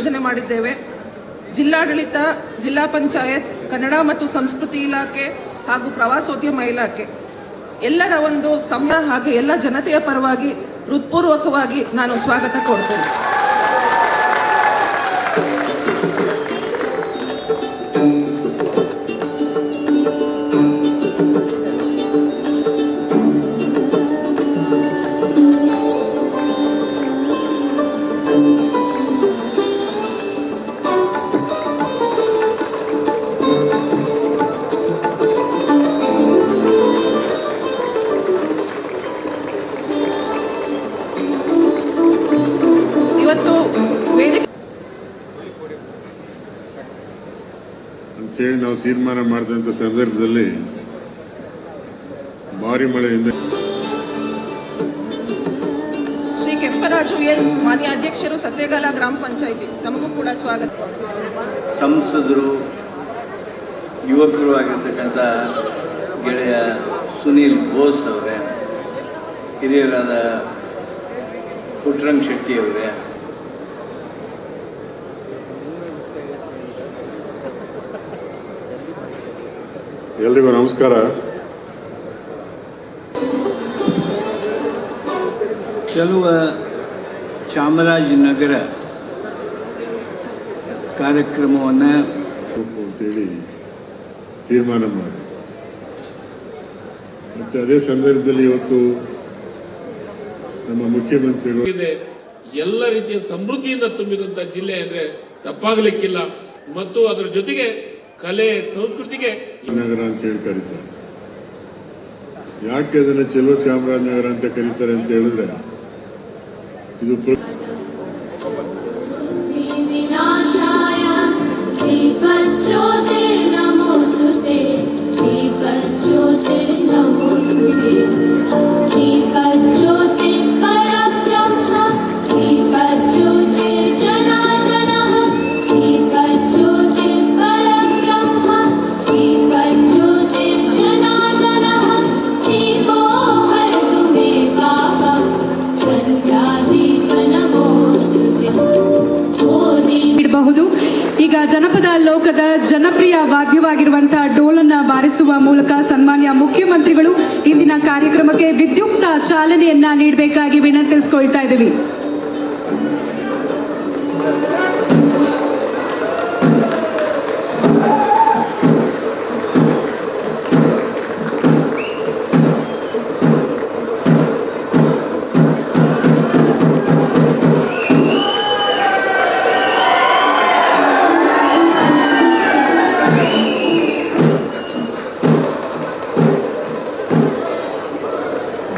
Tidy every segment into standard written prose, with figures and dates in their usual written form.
ಆಯೋಜನೆ ಮಾಡಿದ್ದೇವೆ. ಜಿಲ್ಲಾಡಳಿತ, ಜಿಲ್ಲಾ ಪಂಚಾಯತ್, ಕನ್ನಡ ಮತ್ತು ಸಂಸ್ಕೃತಿ ಇಲಾಖೆ ಹಾಗೂ ಪ್ರವಾಸೋದ್ಯಮ ಇಲಾಖೆ ಎಲ್ಲರ ಒಂದು ಸಮಯ ಹಾಗೆ ಎಲ್ಲ ಜನತೆಯ ಪರವಾಗಿ ಹೃತ್ಪೂರ್ವಕವಾಗಿ ನಾನು ಸ್ವಾಗತ ಕೋರ್ತೇನೆ. ಅಂತೇಳಿ ನಾವು ತೀರ್ಮಾನ ಮಾಡಿದಂಥ ಸಂದರ್ಭದಲ್ಲಿ ಭಾರಿ ಮಳೆಯಿಂದ ಶ್ರೀ ಕೆಂಪರಾಜು ಎಲ್ ಮಾನ್ಯ ಅಧ್ಯಕ್ಷರು, ಸತ್ತೇಗಾಲ ಗ್ರಾಮ ಪಂಚಾಯಿತಿ, ತಮಗೂ ಕೂಡ ಸ್ವಾಗತ. ಸಂಸದರು, ಯುವಕರು ಆಗಿರ್ತಕ್ಕಂಥ ಗೆಳೆಯ ಸುನೀಲ್ ಬೋಸ್ ಅವರೇ, ಹಿರಿಯರಾದ ಪುಟ್ಟರಂಗ ಶೆಟ್ಟಿ ಅವರೇ, ಎಲ್ರಿಗೂ ನಮಸ್ಕಾರ. ಚಲುವ ಚಾಮರಾಜನಗರ ಕಾರ್ಯಕ್ರಮವನ್ನು ಅಂತೇಳಿ ತೀರ್ಮಾನ ಮಾಡಿ, ಮತ್ತೆ ಅದೇ ಸಂದರ್ಭದಲ್ಲಿ ಇವತ್ತು ನಮ್ಮ ಮುಖ್ಯಮಂತ್ರಿಗಳು ಎಲ್ಲ ರೀತಿಯ ಸಮೃದ್ಧಿಯಿಂದ ತುಂಬಿದಂತ ಜಿಲ್ಲೆ ಅಂದ್ರೆ ತಪ್ಪಾಗಲಿಕ್ಕಿಲ್ಲ. ಮತ್ತು ಅದರ ಜೊತೆಗೆ ಕಲೆ ಸಂಸ್ಕೃತಿಗೆ ನಗರ ಅಂತ ಹೇಳಿ ಕರೀತಾರೆ. ಯಾಕೆ ಅದನ್ನ ಚೆಲುವ ಚಾಮರಾಜನಗರ ಅಂತ ಕರೀತಾರೆ ಅಂತ ಹೇಳಿದ್ರೆ, ಇದು ಈಗ ಜನಪದ ಲೋಕದ ಜನಪ್ರಿಯ ವಾದ್ಯವಾಗಿರುವಂತಹ ಡೋಲನ್ನ ಬಾರಿಸುವ ಮೂಲಕ ಸನ್ಮಾನ್ಯ ಮುಖ್ಯಮಂತ್ರಿಗಳು ಇಂದಿನ ಕಾರ್ಯಕ್ರಮಕ್ಕೆ ವಿದ್ಯುಕ್ತ ಚಾಲನೆಯನ್ನ ನೀಡಬೇಕಾಗಿ ವಿನಂತಿಸಿಕೊಳ್ತಾ ಇದ್ದೀವಿ.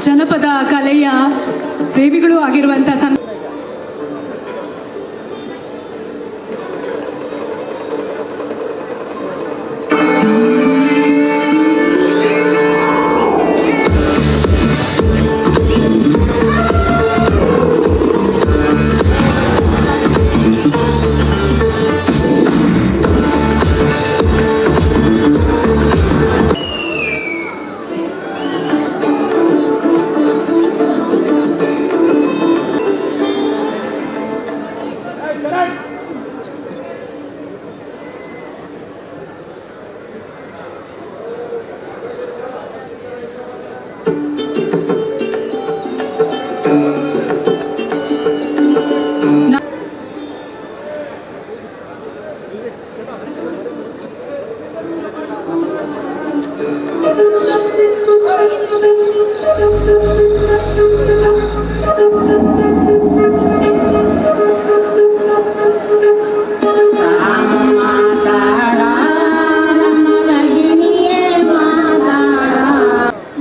ಜನಪದ ಕಲೆಯ ಪ್ರೇಮಿಗಳು ಆಗಿರುವಂತಹ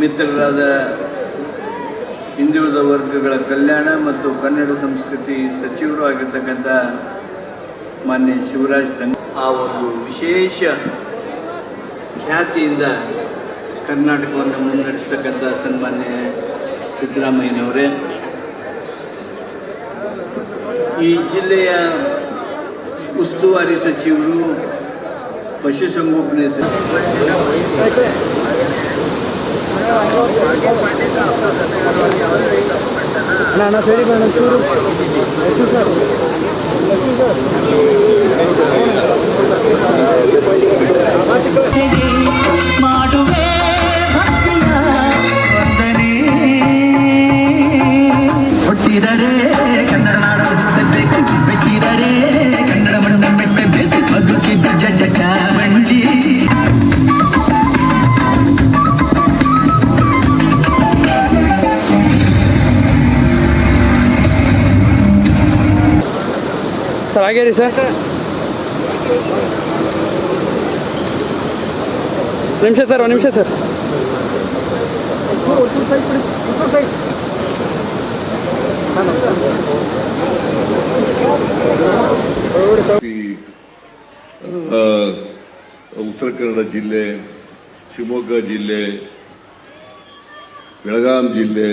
ಮಿತ್ರರಾದ ಹಿಂದುಳಿದ ವರ್ಗಗಳ ಕಲ್ಯಾಣ ಮತ್ತು ಕನ್ನಡ ಸಂಸ್ಕೃತಿ ಸಚಿವರು ಆಗಿರ್ತಕ್ಕಂಥ ಮಾನ್ಯ ಶಿವರಾಜ್ ತಂಗಡಗಿ ಆ ಒಂದು ವಿಶೇಷ ಖ್ಯಾತಿಯಿಂದ ಕರ್ನಾಟಕವನ್ನು ಮುನ್ನಡೆಸ್ತಕ್ಕಂಥ ಸನ್ಮಾನ್ಯ ಸಿದ್ದರಾಮಯ್ಯನವರೇ, ಈ ಜಿಲ್ಲೆಯ ಉಸ್ತುವಾರಿ ಸಚಿವರು, ಪಶುಸಂಗೋಪನೆ ಸಚಿವರು ಮಾಡುವೆ ಭಕ್ತಿಯ ವಂದನೆ. ಹುಟ್ಟಿದರೆ ಕನ್ನಡ ನಾಡ ಹುಟ್ಟಬೇಕು, ಬೆಚ್ಚಿದರೆ ಕನ್ನಡ ಮಣ್ಣ ಮೆಟ್ಟಬೇಕು, ಬದುಕಿದ್ದು ಜಜಕ ಮಂಜಿ. ಸರ್ ಹಾಗೆ ರೀ ಸರ್, ನಿಮಿಷ ಸರ್, ಒಂದು ನಿಮಿಷ ಸರ್. ಉತ್ತರ ಕನ್ನಡ ಜಿಲ್ಲೆ, ಶಿವಮೊಗ್ಗ ಜಿಲ್ಲೆ, ಬೆಳಗಾಂ ಜಿಲ್ಲೆ,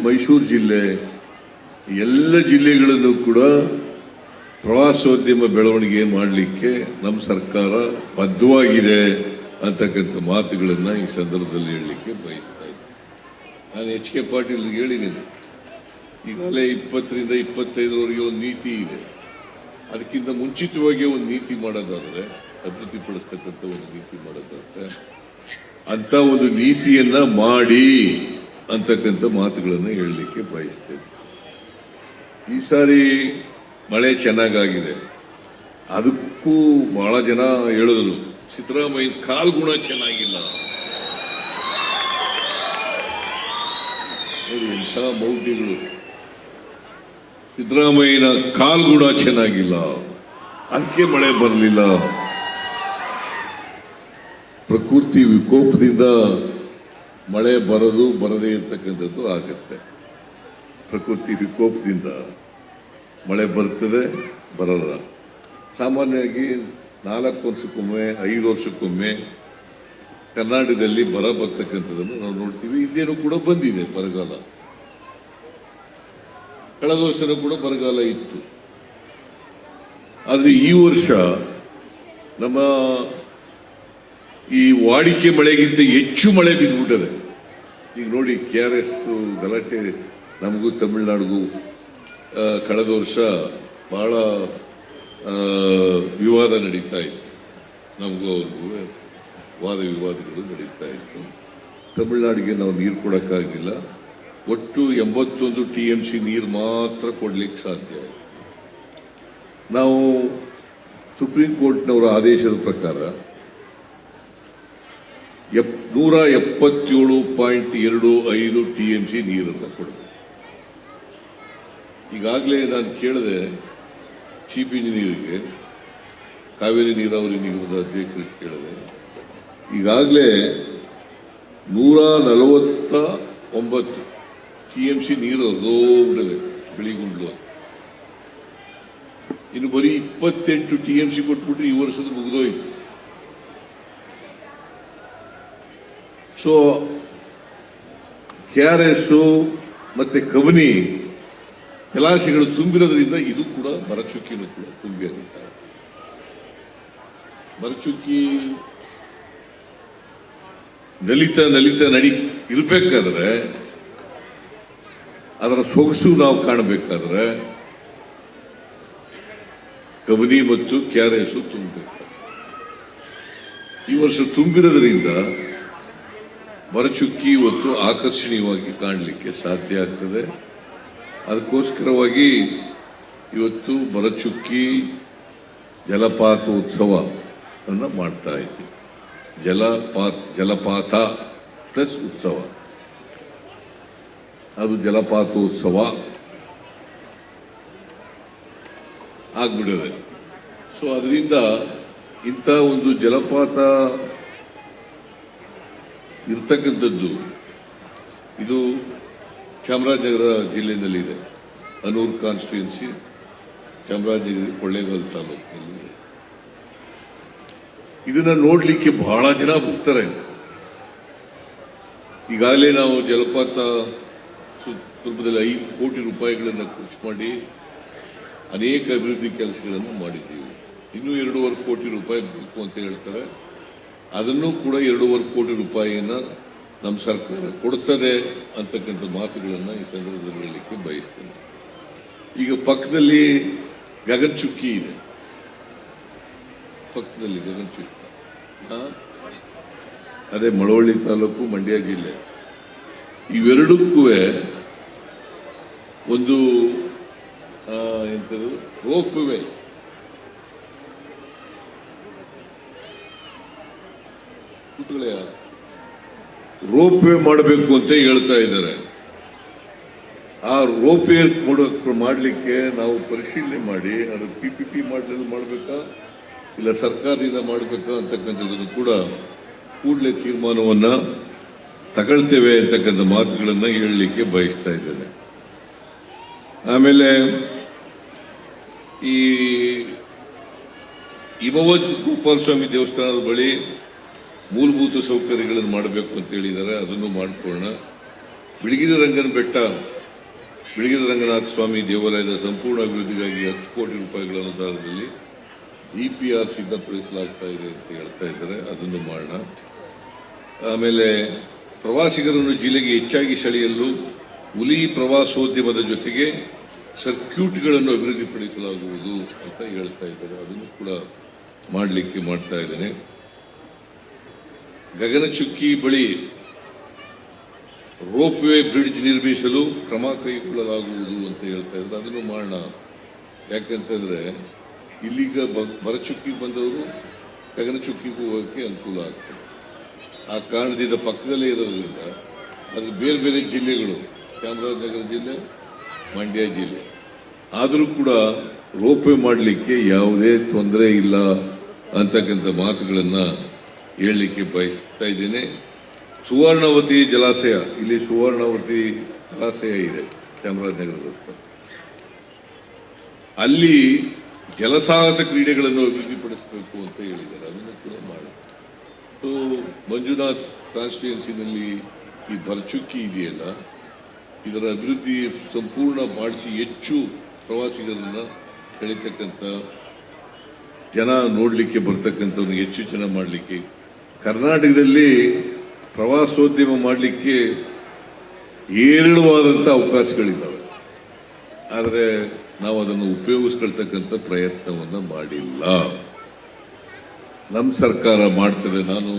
ಮೈಸೂರು ಜಿಲ್ಲೆ, ಎಲ್ಲ ಜಿಲ್ಲೆಗಳನ್ನು ಕೂಡ ಪ್ರವಾಸೋದ್ಯಮ ಬೆಳವಣಿಗೆ ಮಾಡಲಿಕ್ಕೆ ನಮ್ಮ ಸರ್ಕಾರ ಬದ್ಧವಾಗಿದೆ ಅಂತಕ್ಕಂಥ ಮಾತುಗಳನ್ನು ಈ ಸಂದರ್ಭದಲ್ಲಿ ಹೇಳಲಿಕ್ಕೆ ಬಯಸ್ತಾ ಇದ್ದೀನಿ. ನಾನು ಎಚ್ ಕೆ ಪಾಟೀಲ್ ಹೇಳಿದ್ದೀನಿ, ಈಗಾಗಲೇ 20ರಿಂದ 25ರವರೆಗೆ ಒಂದು ನೀತಿ ಇದೆ. ಅದಕ್ಕಿಂತ ಮುಂಚಿತವಾಗಿ ಒಂದು ನೀತಿ ಮಾಡೋದಾದರೆ, ಅಭಿವೃದ್ಧಿಪಡಿಸ್ತಕ್ಕಂಥ ಒಂದು ನೀತಿ ಮಾಡೋದಾದರೆ ಅಂತ ಒಂದು ನೀತಿಯನ್ನ ಮಾಡಿ ಅಂತಕ್ಕಂಥ ಮಾತುಗಳನ್ನು ಹೇಳಲಿಕ್ಕೆ ಬಯಸ್ತೇನೆ. ಈ ಸಾರಿ ಮಳೆ ಚೆನ್ನಾಗಾಗಿದೆ. ಅದಕ್ಕೂ ಬಹಳ ಜನ ಹೇಳಿದ್ರು ಸಿದ್ದರಾಮಯ್ಯ ಕಾಲ್ಗುಣ ಚೆನ್ನಾಗಿಲ್ಲ. ಎಂಥ ಮೌಢ್ಯಗಳು. ಸಿದ್ದರಾಮಯ್ಯನ ಕಾಲ್ಗುಣ ಚೆನ್ನಾಗಿಲ್ಲ, ಅದಕ್ಕೆ ಮಳೆ ಬರಲಿಲ್ಲ. ಪ್ರಕೃತಿ ವಿಕೋಪದಿಂದ ಮಳೆ ಬರದೇ ಇರ್ತಕ್ಕಂಥದ್ದು ಆಗುತ್ತೆ. ಪ್ರಕೃತಿ ವಿಕೋಪದಿಂದ ಮಳೆ ಬರ್ತದೆ, ಬರಲ್ಲ. ಸಾಮಾನ್ಯವಾಗಿ 4 ವರ್ಷಕ್ಕೊಮ್ಮೆ 5 ವರ್ಷಕ್ಕೊಮ್ಮೆ ಕರ್ನಾಟಕದಲ್ಲಿ ಬರ ಬರ್ತಕ್ಕಂಥದ್ದನ್ನು ನಾವು ನೋಡ್ತೀವಿ. ಹಿಂದೇನೂ ಕೂಡ ಬಂದಿದೆ ಬರಗಾಲ. ಕಳೆದ ವರ್ಷನೂ ಕೂಡ ಬರಗಾಲ ಇತ್ತು. ಆದರೆ ಈ ವರ್ಷ ನಮ್ಮ ಈ ವಾಡಿಕೆ ಮಳೆಗಿಂತ ಹೆಚ್ಚು ಮಳೆ ಬಿದ್ದುಬಿಟ್ಟದೆ. ಈಗ ನೋಡಿ, KRS ಗಲಾಟೆ ನಮಗೂ ತಮಿಳುನಾಡಿಗೂ ಕಳೆದ ವರ್ಷ ಬಹಳ ವಿವಾದ ನಡೀತಾ ಇತ್ತು. ನಮಗೂ ಅವ್ರಿಗೂ ವಾದ ವಿವಾದಗಳು ನಡೀತಾ ಇತ್ತು. ತಮಿಳುನಾಡಿಗೆ ನಾವು ನೀರು ಕೊಡೋಕ್ಕಾಗಲಿಲ್ಲ. ಒಟ್ಟು 81 TMC ನೀರು ಮಾತ್ರ ಕೊಡ್ಲಿಕ್ಕೆ ಸಾಧ್ಯ. ನಾವು ಸುಪ್ರೀಂ ಕೋರ್ಟ್ನವರ ಆದೇಶದ ಪ್ರಕಾರ 177.25 TMC ನೀರನ್ನು ಕೊಡಬೇಕು. ಈಗಾಗಲೇ ನಾನು ಕೇಳಿದೆ ಚೀಫ್ ಇಂಜಿನಿಯರ್ಗೆ, ಕಾವೇರಿ ನೀರಾವರಿ ನಿಗಮದ ಅಧ್ಯಕ್ಷರಿಗೆ ಕೇಳಿದೆ. ಈಗಾಗಲೇ 149 TMC ನೀರು ಹರಿದೋಗ್ಬಿಟ್ಟಿದೆ ಬೆಳಿಗುಂಡ್ಲು. ಇನ್ನು ಬರೀ 28 TMC ಕೊಟ್ಬಿಟ್ರೆ ಈ ವರ್ಷದ ಮುಗಿದೋಯ್ತು. ಸೊ KRS ಮತ್ತೆ ಕಬಿನಿ ಜಲಾಶಯಗಳು ತುಂಬಿರೋದ್ರಿಂದ ಇದು ಕೂಡ ಬರಚುಕ್ಕಿನೂ ಕೂಡ ತುಂಬಿ ಆಗುತ್ತೆ. ಬರಚುಕ್ಕಿ ನಲಿತ ಇರಬೇಕಾದ್ರೆ, ಅದರ ಸೊಗಸು ನಾವು ಕಾಣಬೇಕಾದ್ರೆ ಕಬಿನಿ ಮತ್ತು KRS ತುಂಬಬೇಕು. ಈ ವರ್ಷ ತುಂಬಿರೋದ್ರಿಂದ ಬರಚುಕ್ಕಿ ಇವತ್ತು ಆಕರ್ಷಣೀಯವಾಗಿ ಕಾಣಲಿಕ್ಕೆ ಸಾಧ್ಯ ಆಗ್ತದೆ. ಅದಕ್ಕೋಸ್ಕರವಾಗಿ ಇವತ್ತು ಬರಚುಕ್ಕಿ ಜಲಪಾತೋತ್ಸವ ಅನ್ನು ಮಾಡ್ತಾ ಇದ್ದೀವಿ. ಜಲಪಾತ ಪ್ಲಸ್ ಉತ್ಸವ, ಅದು ಜಲಪಾತೋತ್ಸವ ಆಗ್ಬಿಟ್ಟಿದೆ. ಸೊ ಅದರಿಂದ ಇಂಥ ಒಂದು ಜಲಪಾತ ಇರ್ತಕ್ಕಂಥದ್ದು ಇದು ಚಾಮರಾಜನಗರ ಜಿಲ್ಲೆಯಲ್ಲಿದೆ. ಅನೂರು ಕಾನ್ಸ್ಟಿಟ್ಯೂನ್ಸಿ, ಚಾಮರಾಜನಗರ ಕೊಳ್ಳೇಗಾಲ ತಾಲೂಕಿನಲ್ಲಿ. ಇದನ್ನ ನೋಡ್ಲಿಕ್ಕೆ ಬಹಳ ಜನ ಬರ್ತಾರೆ. ಈಗಾಗಲೇ ನಾವು ಜಲಪಾತ ರೂಪದಲ್ಲಿ 5 ಕೋಟಿ ರೂಪಾಯಿಗಳನ್ನು ಖರ್ಚು ಮಾಡಿ ಅನೇಕ ಅಭಿವೃದ್ಧಿ ಕೆಲಸಗಳನ್ನು ಮಾಡಿದ್ದೀವಿ. ಇನ್ನೂ 2.5 ಕೋಟಿ ರೂಪಾಯಿ ಬೇಕು ಅಂತ ಹೇಳ್ತಾರೆ. ಅದನ್ನು ಕೂಡ 2.5 ಕೋಟಿ ರೂಪಾಯಿಯನ್ನು ನಮ್ಮ ಸರ್ಕಾರ ಕೊಡ್ತದೆ ಅಂತಕ್ಕಂಥ ಮಾತುಗಳನ್ನು ಈ ಸಂದರ್ಭದಲ್ಲಿ ಹೇಳಲಿಕ್ಕೆ ಬಯಸ್ತೇನೆ. ಈಗ ಪಕ್ಕದಲ್ಲಿ ಗಗನಚುಕ್ಕಿ ಇದೆ, ಪಕ್ಕದಲ್ಲಿ ಗಗನಚುಕ್ಕಿ, ಅದೇ ಮಳವಳ್ಳಿ ತಾಲೂಕು, ಮಂಡ್ಯ ಜಿಲ್ಲೆ. ಇವೆರಡಕ್ಕೂ ಒಂದು ಎಂಥದ್ದು ರೋಪ್ ವೇ ಮಾಡಬೇಕು ಅಂತ ಹೇಳ್ತಾ ಇದ್ದಾರೆ. ಆ ರೋಪ್ ವೇ ಮಾಡಲಿಕ್ಕೆ ನಾವು ಪರಿಶೀಲನೆ ಮಾಡಿ ಅದು PPP ಮಾಡಬೇಕಾ ಇಲ್ಲ ಸರ್ಕಾರದಿಂದ ಮಾಡಬೇಕಾ ಅಂತಕ್ಕಂಥದ್ದನ್ನು ಕೂಡ ಕೂಡಲೇ ತೀರ್ಮಾನವನ್ನ ತಗೊಳ್ತೇವೆ ಅಂತಕ್ಕಂಥ ಮಾತುಗಳನ್ನು ಹೇಳಲಿಕ್ಕೆ ಬಯಸ್ತಾ ಇದ್ದೇನೆ. ಆಮೇಲೆ ಈ ಹಿಮವದ್ ಗೋಪಾಲಸ್ವಾಮಿ ದೇವಸ್ಥಾನದ ಬಳಿ ಮೂಲಭೂತ ಸೌಕರ್ಯಗಳನ್ನು ಮಾಡಬೇಕು ಅಂತ ಹೇಳಿದ್ದಾರೆ, ಅದನ್ನು ಮಾಡಿಕೊಳ್ಳೋಣ. ಬಿಳಿಗಿರಿ ರಂಗನಾಥ ಸ್ವಾಮಿ ದೇವಾಲಯದ ಸಂಪೂರ್ಣ ಅಭಿವೃದ್ಧಿಗಾಗಿ 10 ಕೋಟಿ ರೂಪಾಯಿಗಳ ಅನುದಾನದಲ್ಲಿ DPR ಸಿದ್ಧಪಡಿಸಲಾಗ್ತಾ ಇದೆ ಅಂತ ಹೇಳ್ತಾ ಇದ್ದಾರೆ, ಅದನ್ನು ಮಾಡೋಣ. ಆಮೇಲೆ ಪ್ರವಾಸಿಗರನ್ನು ಜಿಲ್ಲೆಗೆ ಹೆಚ್ಚಾಗಿ ಸೆಳೆಯಲು ಹುಲಿ ಪ್ರವಾಸೋದ್ಯಮದ ಜೊತೆಗೆ ಸರ್ಕ್ಯೂಟ್ಗಳನ್ನು ಅಭಿವೃದ್ಧಿಪಡಿಸಲಾಗುವುದು ಅಂತ ಹೇಳ್ತಾ ಇದ್ದಾರೆ, ಅದನ್ನು ಕೂಡ ಮಾಡ್ತಾ ಇದ್ದೇನೆ. ಗಗನಚುಕ್ಕಿ ಬಳಿ ರೋಪ್ ವೇ ಬ್ರಿಡ್ಜ್ ನಿರ್ಮಿಸಲು ಕ್ರಮ ಕೈಗೊಳ್ಳಲಾಗುವುದು ಅಂತ ಹೇಳ್ತಾ ಇದ್ದಾರೆ, ಅದನ್ನು ಮಾಡೋಣ. ಯಾಕಂತಂದ್ರೆ ಇಲ್ಲಿಗ ಬರಚುಕ್ಕಿ ಬಂದವರು ಗಗನಚುಕ್ಕಿಗೂ ಹೋಗೋಕ್ಕೆ ಅನುಕೂಲ ಆಗ್ತದೆ. ಆ ಕಾರಣದಿಂದ ಪಕ್ಕದಲ್ಲೇ ಇರೋದ್ರಿಂದ ಅದು ಬೇರೆ ಬೇರೆ ಜಿಲ್ಲೆಗಳು, ಚಾಮರಾಜನಗರ ಜಿಲ್ಲೆ, ಮಂಡ್ಯ ಜಿಲ್ಲೆ, ಆದರೂ ಕೂಡ ರೋಪ್ ವೇ ಮಾಡಲಿಕ್ಕೆ ಯಾವುದೇ ತೊಂದರೆ ಇಲ್ಲ ಅಂತಕ್ಕಂಥ ಮಾತುಗಳನ್ನು ಹೇಳಲಿಕ್ಕೆ ಬಯಸ್ತಾ ಇದ್ದೇನೆ. ಸುವರ್ಣವತಿ ಜಲಾಶಯ, ಇಲ್ಲಿ ಸುವರ್ಣವತಿ ಜಲಾಶಯ ಇದೆ ಚಾಮರಾಜನಗರದ, ಅಲ್ಲಿ ಜಲಸಾಹಸ ಕ್ರೀಡೆಗಳನ್ನು ಅಭಿವೃದ್ಧಿಪಡಿಸಬೇಕು ಅಂತ ಹೇಳಿದ್ದಾರೆ, ಅದನ್ನು ಕೂಡ ಮಾಡಿ. ಮಂಜುನಾಥ್ ಕಾನ್ಸ್ಟಿಟ್ಯೂನ್ಸಿನಲ್ಲಿ ಈ ಬರಚುಕ್ಕಿ ಇದೆಯಲ್ಲ, ಇದರ ಅಭಿವೃದ್ಧಿ ಸಂಪೂರ್ಣ ಮಾಡಿಸಿ ಹೆಚ್ಚು ಪ್ರವಾಸಿಗರನ್ನ ಕಳೀತಕ್ಕಂಥ ಜನ ನೋಡಲಿಕ್ಕೆ ಬರ್ತಕ್ಕಂಥವ್ರಿಗೆ ಹೆಚ್ಚು ಜನ ಮಾಡಲಿಕ್ಕೆ ಕರ್ನಾಟಕದಲ್ಲಿ ಪ್ರವಾಸೋದ್ಯಮ ಮಾಡಲಿಕ್ಕೆ ಹೇರಳವಾದಂಥ ಅವಕಾಶಗಳಿದ್ದಾವೆ. ಆದರೆ ನಾವು ಅದನ್ನು ಉಪಯೋಗಿಸ್ಕೊಳ್ತಕ್ಕಂಥ ಪ್ರಯತ್ನವನ್ನು ಮಾಡಿಲ್ಲ. ನಮ್ಮ ಸರ್ಕಾರ ಮಾಡ್ತದೆ. ನಾನು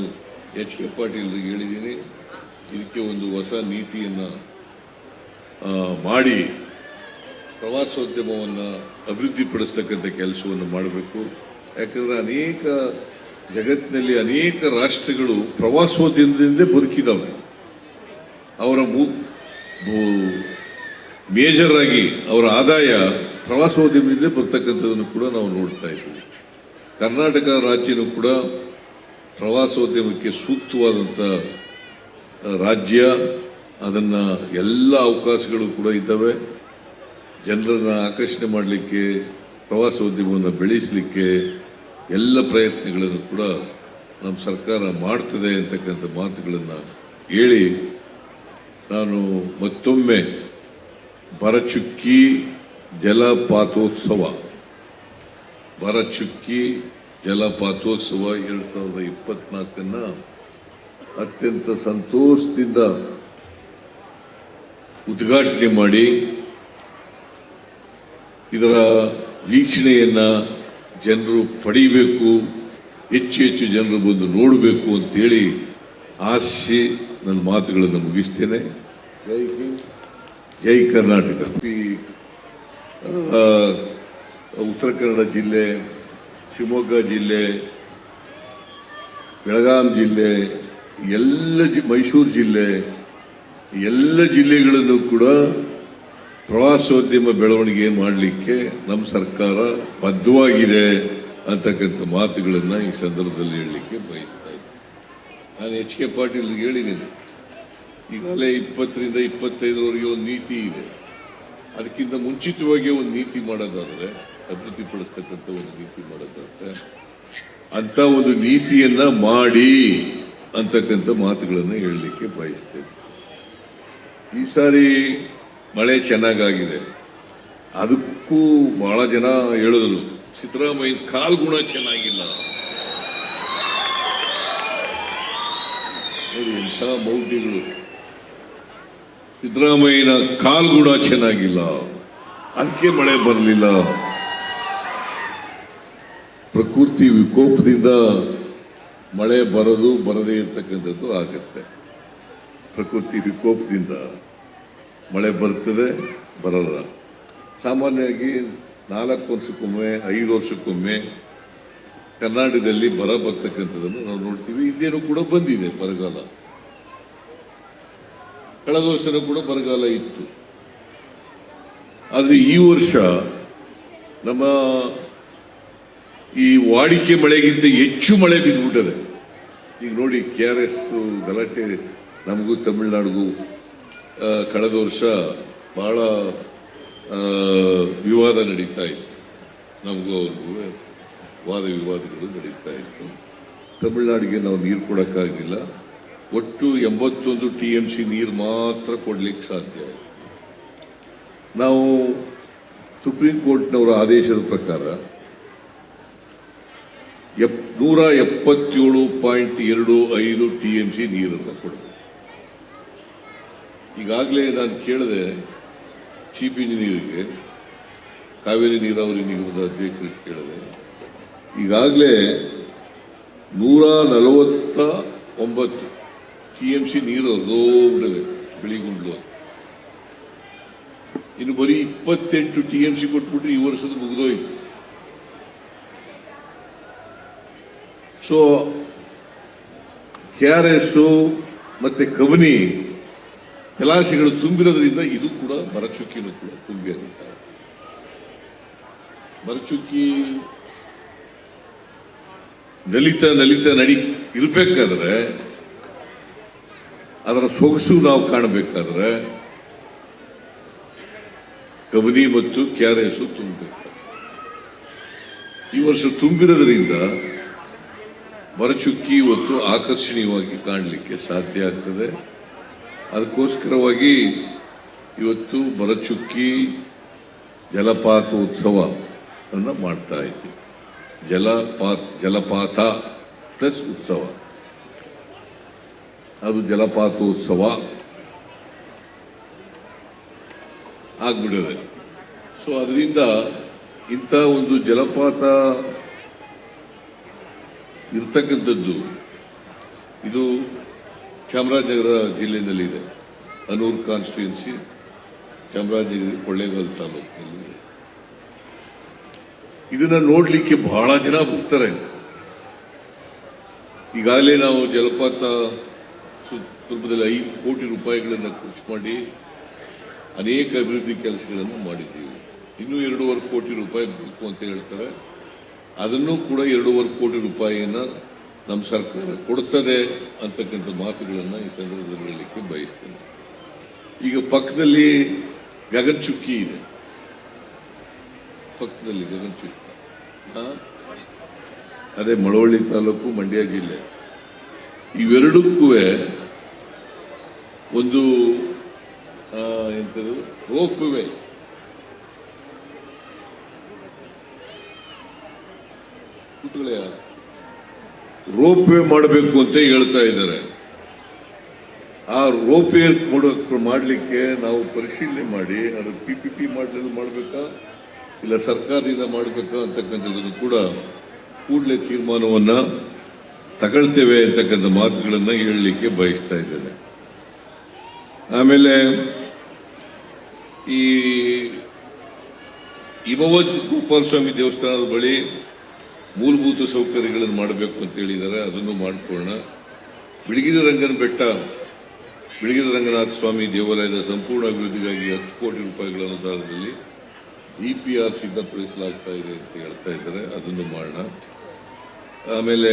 HK ಪಾಟೀಲ್ರಿಗೆ ಹೇಳಿದ್ದೀನಿ, ಇದಕ್ಕೆ ಒಂದು ಹೊಸ ನೀತಿಯನ್ನು ಮಾಡಿ ಪ್ರವಾಸೋದ್ಯಮವನ್ನು ಅಭಿವೃದ್ಧಿಪಡಿಸ್ತಕ್ಕಂಥ ಕೆಲಸವನ್ನು ಮಾಡಬೇಕು. ಯಾಕಂದರೆ ಜಗತ್ತಿನಲ್ಲಿ ಅನೇಕ ರಾಷ್ಟ್ರಗಳು ಪ್ರವಾಸೋದ್ಯಮದಿಂದ ಬದುಕಿದವೆ. ಅವರ ಮೇಜರ್ ಆಗಿ ಅವರ ಆದಾಯ ಪ್ರವಾಸೋದ್ಯಮದಿಂದ ಬರ್ತಕ್ಕಂಥದ್ದನ್ನು ಕೂಡ ನಾವು ನೋಡ್ತಾ ಇದ್ದೀವಿ. ಕರ್ನಾಟಕ ರಾಜ್ಯನೂ ಕೂಡ ಪ್ರವಾಸೋದ್ಯಮಕ್ಕೆ ಸೂಕ್ತವಾದಂಥ ರಾಜ್ಯ. ಅದನ್ನು ಎಲ್ಲ ಅವಕಾಶಗಳು ಕೂಡ ಇದ್ದಾವೆ. ಜನರನ್ನು ಆಕರ್ಷಣೆ ಮಾಡಲಿಕ್ಕೆ, ಪ್ರವಾಸೋದ್ಯಮವನ್ನು ಬೆಳೆಸಲಿಕ್ಕೆ ಎಲ್ಲ ಪ್ರಯತ್ನಗಳನ್ನು ಕೂಡ ನಮ್ಮ ಸರ್ಕಾರ ಮಾಡ್ತದೆ ಅಂತಕ್ಕಂಥ ಮಾತುಗಳನ್ನು ಹೇಳಿ ನಾನು ಮತ್ತೊಮ್ಮೆ ಬರಚುಕ್ಕಿ ಜಲಪಾತೋತ್ಸವ 2024 ಅತ್ಯಂತ ಸಂತೋಷದಿಂದ ಉದ್ಘಾಟನೆ ಮಾಡಿ ಇದರ ವೀಕ್ಷಣೆಯನ್ನು ಜನರು ಪಡೀಬೇಕು, ಹೆಚ್ಚು ಹೆಚ್ಚು ಜನರು ಬಂದು ನೋಡಬೇಕು ಅಂತೇಳಿ ಆಶೆ ನನ್ನ ಮಾತುಗಳನ್ನು ಮುಗಿಸ್ತೇನೆ. ಜೈ ಹಿಂದ್, ಜೈ ಕರ್ನಾಟಕ. ಉತ್ತರ ಕನ್ನಡ ಜಿಲ್ಲೆ, ಶಿವಮೊಗ್ಗ ಜಿಲ್ಲೆ, ಬೆಳಗಾಂ ಜಿಲ್ಲೆ, ಮೈಸೂರು ಜಿಲ್ಲೆ, ಎಲ್ಲ ಜಿಲ್ಲೆಗಳನ್ನು ಕೂಡ ಪ್ರವಾಸೋದ್ಯಮ ಬೆಳವಣಿಗೆ ಮಾಡಲಿಕ್ಕೆ ನಮ್ಮ ಸರ್ಕಾರ ಬದ್ಧವಾಗಿದೆ ಅಂತಕ್ಕಂಥ ಮಾತುಗಳನ್ನು ಈ ಸಂದರ್ಭದಲ್ಲಿ ಹೇಳಲಿಕ್ಕೆ ಬಯಸ್ತಾ ಇದ್ದೀನಿ. ನಾನು HK ಪಾಟೀಲ್ಗೆ ಹೇಳಿದ್ದೀನಿ, ಈಗಾಗಲೇ 20ರಿಂದ 25ರವರೆಗೆ ಒಂದು ನೀತಿ ಇದೆ. ಅದಕ್ಕಿಂತ ಮುಂಚಿತವಾಗಿ ಒಂದು ನೀತಿ ಮಾಡೋದಾದರೆ, ಅಭಿವೃದ್ಧಿಪಡಿಸ್ತಕ್ಕಂಥ ಒಂದು ನೀತಿ ಮಾಡೋದಾದರೆ ಅಂತ ಒಂದು ನೀತಿಯನ್ನ ಮಾಡಿ ಅಂತಕ್ಕಂಥ ಮಾತುಗಳನ್ನು ಹೇಳಲಿಕ್ಕೆ ಬಯಸ್ತೇನೆ. ಈ ಸಾರಿ ಮಳೆ ಚೆನ್ನಾಗಾಗಿದೆ. ಅದಕ್ಕೂ ಬಹಳ ಜನ ಹೇಳಿದ್ರು ಸಿದ್ದರಾಮಯ್ಯ ಕಾಲ್ಗುಣ ಚೆನ್ನಾಗಿಲ್ಲ. ಎಂಥ ಮೌಢ್ಯಗಳು. ಸಿದ್ದರಾಮಯ್ಯನ ಕಾಲ್ಗುಣ ಚೆನ್ನಾಗಿಲ್ಲ. ಅದಕ್ಕೆ ಮಳೆ ಬರಲಿಲ್ಲ. ಪ್ರಕೃತಿ ವಿಕೋಪದಿಂದ ಮಳೆ ಬರದೇ ಇರ್ತಕ್ಕಂಥದ್ದು ಆಗುತ್ತೆ. ಪ್ರಕೃತಿ ವಿಕೋಪದಿಂದ ಮಳೆ ಬರ್ತದೆ, ಬರಲ್ಲ. ಸಾಮಾನ್ಯವಾಗಿ 4 ವರ್ಷಕ್ಕೊಮ್ಮೆ 5 ವರ್ಷಕ್ಕೊಮ್ಮೆ ಕರ್ನಾಟಕದಲ್ಲಿ ಬರ್ತಕ್ಕಂಥದ್ದನ್ನು ನಾವು ನೋಡ್ತೀವಿ. ಇದೇನು ಕೂಡ ಬಂದಿದೆ ಬರಗಾಲ. ಕಳೆದ ವರ್ಷನೂ ಕೂಡ ಬರಗಾಲ ಇತ್ತು. ಆದರೆ ಈ ವರ್ಷ ನಮ್ಮ ಈ ವಾಡಿಕೆ ಮಳೆಗಿಂತ ಹೆಚ್ಚು ಮಳೆ ಬಿದ್ದುಬಿಟ್ಟದೆ. ಈಗ ನೋಡಿ, KRS ಗಲಾಟೆ ನಮಗೂ ತಮಿಳುನಾಡಿಗೂ ಕಳೆದ ವರ್ಷ ಬಹಳ ವಿವಾದ ನಡೀತಾ ಇತ್ತು. ನಮಗೂ ಅವ್ರಿಗೂ ವಾದ ವಿವಾದಗಳು ನಡೀತಾ ಇತ್ತು. ತಮಿಳುನಾಡಿಗೆ ನಾವು ನೀರು ಕೊಡೋಕ್ಕಾಗಲಿಲ್ಲ. ಒಟ್ಟು 81 TMC ನೀರು ಮಾತ್ರ ಕೊಡ್ಲಿಕ್ಕೆ ಸಾಧ್ಯ ಆಯಿತು. ನಾವು ಸುಪ್ರೀಂ ಕೋರ್ಟ್ನವರ ಆದೇಶದ ಪ್ರಕಾರ 177.25 TMC ನೀರನ್ನು ಕೊಡಬೇಕು. ಈಗಾಗಲೇ ನಾನು ಕೇಳಿದೆ ಚೀಫ್ ಇಂಜಿನಿಯರ್ಗೆ, ಕಾವೇರಿ ನೀರಾವರಿ ನಿಗಮದ ಅಧ್ಯಕ್ಷರಿಗೆ ಕೇಳಿದೆ. ಈಗಾಗಲೇ 149 TMC ನೀರು ಹರಿದೋಗ್ಬಿಟ್ಟಿದೆ ಬಿಳಿಗುಂಡ್ಲು. ಇನ್ನು ಬರೀ 28 TMC ಕೊಟ್ಬಿಟ್ರೆ ಈ ವರ್ಷದ ಮುಗಿದೋಯ್ತು. ಸೊ KRS ಮತ್ತೆ ಕಬಿನಿ ಜಲಾಶಯಗಳು ತುಂಬಿರೋದ್ರಿಂದ ಇದು ಕೂಡ ಬರಚುಕ್ಕಿನೂ ಕೂಡ ತುಂಬಿ ಆಗುತ್ತೆ. ಬರಚುಕ್ಕಿ ನಲಿತ ಇರಬೇಕಾದ್ರೆ, ಅದರ ಸೊಗಸು ನಾವು ಕಾಣಬೇಕಾದ್ರೆ ಕಬಿನಿ ಮತ್ತು KRS ತುಂಬಬೇಕು. ಈ ವರ್ಷ ತುಂಬಿರೋದ್ರಿಂದ ಬರಚುಕ್ಕಿ ಇವತ್ತು ಆಕರ್ಷಣೀಯವಾಗಿ ಕಾಣಲಿಕ್ಕೆ ಸಾಧ್ಯ ಆಗ್ತದೆ. ಅದಕ್ಕೋಸ್ಕರವಾಗಿ ಇವತ್ತು ಬರಚುಕ್ಕಿ ಜಲಪಾತೋತ್ಸವ ಅನ್ನು ಮಾಡ್ತಾ ಇದ್ದೀವಿ. ಜಲಪಾತ ಪ್ಲಸ್ ಉತ್ಸವ, ಅದು ಜಲಪಾತೋತ್ಸವ ಆಗ್ಬಿಟ್ಟಿದೆ. ಸೊ ಅದರಿಂದ ಇಂಥ ಒಂದು ಜಲಪಾತ ಇರ್ತಕ್ಕಂಥದ್ದು ಇದು ಚಾಮರಾಜನಗರ ಜಿಲ್ಲೆಯಲ್ಲಿದೆ. ಅನೂರು ಕಾನ್ಸ್ಟಿಟ್ಯೂನ್ಸಿ, ಚಾಮರಾಜನಗರ ಕೊಳ್ಳೇಗಾಲ ತಾಲೂಕಿನಲ್ಲಿ. ಇದನ್ನ ನೋಡ್ಲಿಕ್ಕೆ ಬಹಳ ಜನ ಬರ್ತಾರೆ. ಈಗಾಗಲೇ ನಾವು ಜಲಪಾತ ರೂಪದಲ್ಲಿ 5 ಕೋಟಿ ರೂಪಾಯಿಗಳನ್ನು ಖರ್ಚು ಮಾಡಿ ಅನೇಕ ಅಭಿವೃದ್ಧಿ ಕೆಲಸಗಳನ್ನು ಮಾಡಿದ್ದೀವಿ. ಇನ್ನೂ 2.5 ಕೋಟಿ ರೂಪಾಯಿ ಬೇಕು ಅಂತ ಹೇಳ್ತಾರೆ. ಅದನ್ನು ಕೂಡ 2.5 ಕೋಟಿ ರೂಪಾಯಿಯನ್ನು ನಮ್ಮ ಸರ್ಕಾರ ಕೊಡ್ತದೆ ಅಂತಕ್ಕಂಥ ಮಾತುಗಳನ್ನು ಈ ಸಂದರ್ಭದಲ್ಲಿ ಹೇಳಲಿಕ್ಕೆ ಬಯಸ್ತೇನೆ. ಈಗ ಪಕ್ಕದಲ್ಲಿ ಗಗನಚುಕ್ಕಿ ಇದೆ, ಪಕ್ಕದಲ್ಲಿ ಗಗನಚುಕ್ಕಿ, ಅದೇ ಮಳವಳ್ಳಿ ತಾಲೂಕು, ಮಂಡ್ಯ ಜಿಲ್ಲೆ. ಇವೆರಡಕ್ಕೂ ಒಂದು ಎಂಥದ್ದು ರೋಪ್ವೇ ಮಾಡಬೇಕು ಅಂತ ಹೇಳ್ತಾ ಇದ್ದಾರೆ. ಆ ರೋಪ್ವೇ ಮಾಡಲಿಕ್ಕೆ ನಾವು ಪರಿಶೀಲನೆ ಮಾಡಿ ಅದು PPP ಮಾಡಬೇಕಾ ಇಲ್ಲ ಸರ್ಕಾರದಿಂದ ಮಾಡಬೇಕಾ ಅಂತಕ್ಕಂಥದ್ದನ್ನು ಕೂಡ ಕೂಡಲೇ ತೀರ್ಮಾನವನ್ನ ತಗೊಳ್ತೇವೆ ಅಂತಕ್ಕಂಥ ಮಾತುಗಳನ್ನು ಹೇಳಲಿಕ್ಕೆ ಬಯಸ್ತಾ ಇದ್ದೇನೆ. ಆಮೇಲೆ ಈ ಹಿಮವದ್ ಗೋಪಾಲಸ್ವಾಮಿ ದೇವಸ್ಥಾನದ ಬಳಿ ಮೂಲಭೂತ ಸೌಕರ್ಯಗಳನ್ನು ಮಾಡಬೇಕು ಅಂತ ಹೇಳಿದ್ದಾರೆ. ಅದನ್ನು ಮಾಡಿಕೊಳ್ಳೋಣ. ಬಿಳಿಗಿರಿ ರಂಗನಾಥ ಸ್ವಾಮಿ ದೇವಾಲಯದ ಸಂಪೂರ್ಣ ಅಭಿವೃದ್ಧಿಗಾಗಿ 10 ಕೋಟಿ ರೂಪಾಯಿಗಳ ಅನುದಾನದಲ್ಲಿ DPR ಸಿದ್ಧಪಡಿಸಲಾಗ್ತಾ ಇದೆ ಅಂತ ಹೇಳ್ತಾ ಇದ್ದಾರೆ. ಅದನ್ನು ಮಾಡೋಣ. ಆಮೇಲೆ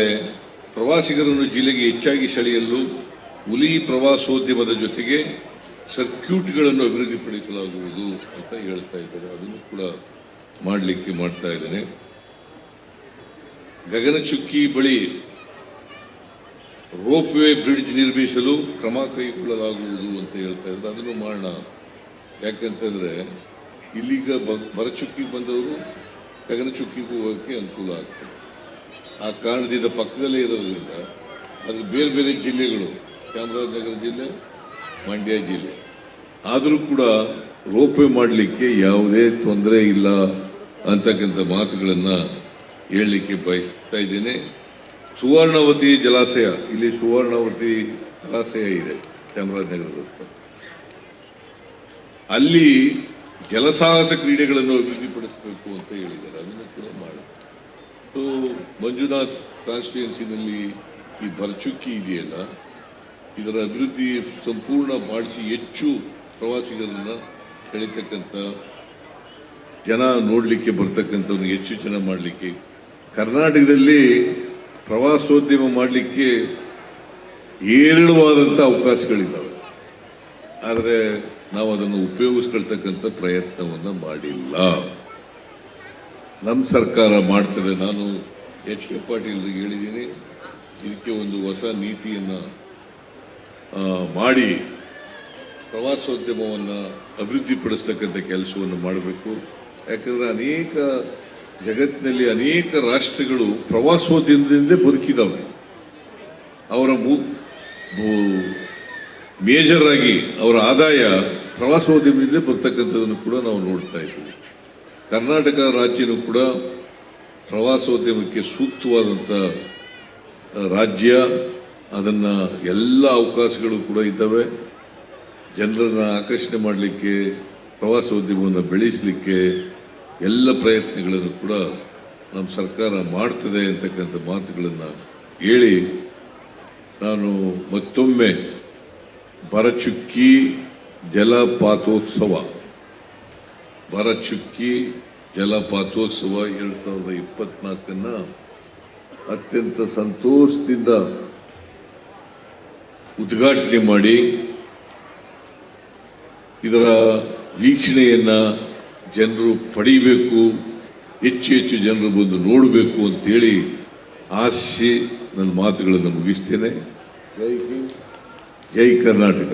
ಪ್ರವಾಸಿಗರನ್ನು ಜಿಲ್ಲೆಗೆ ಹೆಚ್ಚಾಗಿ ಸೆಳೆಯಲು ಹುಲಿ ಪ್ರವಾಸೋದ್ಯಮದ ಜೊತೆಗೆ ಸರ್ಕ್ಯೂಟ್ಗಳನ್ನು ಅಭಿವೃದ್ಧಿಪಡಿಸಲಾಗುವುದು ಅಂತ ಹೇಳ್ತಾ ಇದ್ದಾರೆ. ಅದನ್ನು ಕೂಡ ಮಾಡ್ತಾ ಇದ್ದೇನೆ. ಗಗನಚುಕ್ಕಿ ಬಳಿ ರೋಪ್ವೇ ಬ್ರಿಡ್ಜ್ ನಿರ್ಮಿಸಲು ಕ್ರಮ ಕೈಗೊಳ್ಳಲಾಗುವುದು ಅಂತ ಹೇಳ್ತಾ ಇದ್ದಾರೆ. ಅದನ್ನು ಮಾಡೋಣ. ಯಾಕಂತಂದ್ರೆ ಇಲ್ಲಿಗ ಬರಚುಕ್ಕಿ ಬಂದವರು ಗಗನಚುಕ್ಕಿಗೂ ಹೋಗೋಕ್ಕೆ ಅನುಕೂಲ ಆಗ್ತದೆ. ಆ ಕಾರಣದಿಂದ ಪಕ್ಕದಲ್ಲೇ ಇರೋದ್ರಿಂದ ಅದು ಬೇರೆ ಬೇರೆ ಜಿಲ್ಲೆಗಳು, ಚಾಮರಾಜನಗರ ಜಿಲ್ಲೆ, ಮಂಡ್ಯ ಜಿಲ್ಲೆ, ಆದರೂ ಕೂಡ ರೋಪೆ ಮಾಡಲಿಕ್ಕೆ ಯಾವುದೇ ತೊಂದರೆ ಇಲ್ಲ ಅಂತಕ್ಕಂಥ ಮಾತುಗಳನ್ನು ಹೇಳಲಿಕ್ಕೆ ಬಯಸ್ತಾ ಇದ್ದೇನೆ. ಸುವರ್ಣವತಿ ಜಲಾಶಯ, ಇಲ್ಲಿ ಸುವರ್ಣವತಿ ಜಲಾಶಯ ಇದೆ ಚಾಮರಾಜನಗರದ, ಅಲ್ಲಿ ಜಲಸಾಹಸ ಕ್ರೀಡೆಗಳನ್ನು ಅಭಿವೃದ್ಧಿಪಡಿಸಬೇಕು ಅಂತ ಹೇಳಿದ್ದಾರೆ. ಅದನ್ನು ಕೂಡ ಮಾಡಿ. ಮಂಜುನಾಥ್ ಕಾನ್ಸ್ಟಿಟ್ಯೂನ್ಸಿನಲ್ಲಿ ಈ ಭರಚುಕ್ಕಿ ಇದೆಯಲ್ಲ, ಇದರ ಅಭಿವೃದ್ಧಿ ಸಂಪೂರ್ಣ ಮಾಡಿಸಿ ಹೆಚ್ಚು ಪ್ರವಾಸಿಗರನ್ನ ಕಳೀತಕ್ಕಂಥ ಜನ ನೋಡಲಿಕ್ಕೆ ಬರ್ತಕ್ಕಂಥವ್ರು ಹೆಚ್ಚು ಜನ ಮಾಡಲಿಕ್ಕೆ, ಕರ್ನಾಟಕದಲ್ಲಿ ಪ್ರವಾಸೋದ್ಯಮ ಮಾಡಲಿಕ್ಕೆ ಹೇರಳವಾದಂಥ ಅವಕಾಶಗಳಿದ್ದಾವೆ. ಆದರೆ ನಾವು ಅದನ್ನು ಉಪಯೋಗಿಸ್ಕೊಳ್ತಕ್ಕಂಥ ಪ್ರಯತ್ನವನ್ನು ಮಾಡಿಲ್ಲ. ನಮ್ಮ ಸರ್ಕಾರ ಮಾಡ್ತದೆ. ನಾನು HK ಪಾಟೀಲ್ರಿಗೆ ಹೇಳಿದ್ದೀನಿ, ಇದಕ್ಕೆ ಒಂದು ಹೊಸ ನೀತಿಯನ್ನು ಮಾಡಿ ಪ್ರವಾಸೋದ್ಯಮವನ್ನು ಅಭಿವೃದ್ಧಿಪಡಿಸ್ತಕ್ಕಂಥ ಕೆಲಸವನ್ನು ಮಾಡಬೇಕು. ಯಾಕಂದರೆ ಜಗತ್ತಿನಲ್ಲಿ ಅನೇಕ ರಾಷ್ಟ್ರಗಳು ಪ್ರವಾಸೋದ್ಯಮದಿಂದ ಬದುಕಿದ್ದಾವೆ. ಅವರ ಮೇಜರ್ ಆಗಿ ಅವರ ಆದಾಯ ಪ್ರವಾಸೋದ್ಯಮದಿಂದ ಬರ್ತಕ್ಕಂಥದ್ದನ್ನು ಕೂಡ ನಾವು ನೋಡ್ತಾ ಇದ್ದೀವಿ. ಕರ್ನಾಟಕ ರಾಜ್ಯನೂ ಕೂಡ ಪ್ರವಾಸೋದ್ಯಮಕ್ಕೆ ಸೂಕ್ತವಾದಂಥ ರಾಜ್ಯ. ಅದನ್ನು ಎಲ್ಲ ಅವಕಾಶಗಳು ಕೂಡ ಇದ್ದಾವೆ. ಜನರನ್ನು ಆಕರ್ಷಣೆ ಮಾಡಲಿಕ್ಕೆ, ಪ್ರವಾಸೋದ್ಯಮವನ್ನು ಬೆಳೆಸಲಿಕ್ಕೆ ಎಲ್ಲ ಪ್ರಯತ್ನಗಳನ್ನು ಕೂಡ ನಮ್ಮ ಸರ್ಕಾರ ಮಾಡ್ತದೆ ಅಂತಕ್ಕಂಥ ಮಾತುಗಳನ್ನು ಹೇಳಿ, ನಾನು ಮತ್ತೊಮ್ಮೆ ಭರಚುಕ್ಕಿ ಜಲಪಾತೋತ್ಸವ 2024 ಅತ್ಯಂತ ಸಂತೋಷದಿಂದ ಉದ್ಘಾಟನೆ ಮಾಡಿ ಇದರ ವೀಕ್ಷಣೆಯನ್ನ ಜನರು ಪಡೆಯಬೇಕು, ಹೆಚ್ಚು ಹೆಚ್ಚು ಜನರು ಬಂದು ನೋಡಬೇಕು ಅಂತೇಳಿ ಆಶೆ ನನ್ನ ಮಾತುಗಳನ್ನು ಮುಗಿಸ್ತೇನೆ. ಜೈ ಹಿಂದ್, ಜೈ ಕರ್ನಾಟಕ.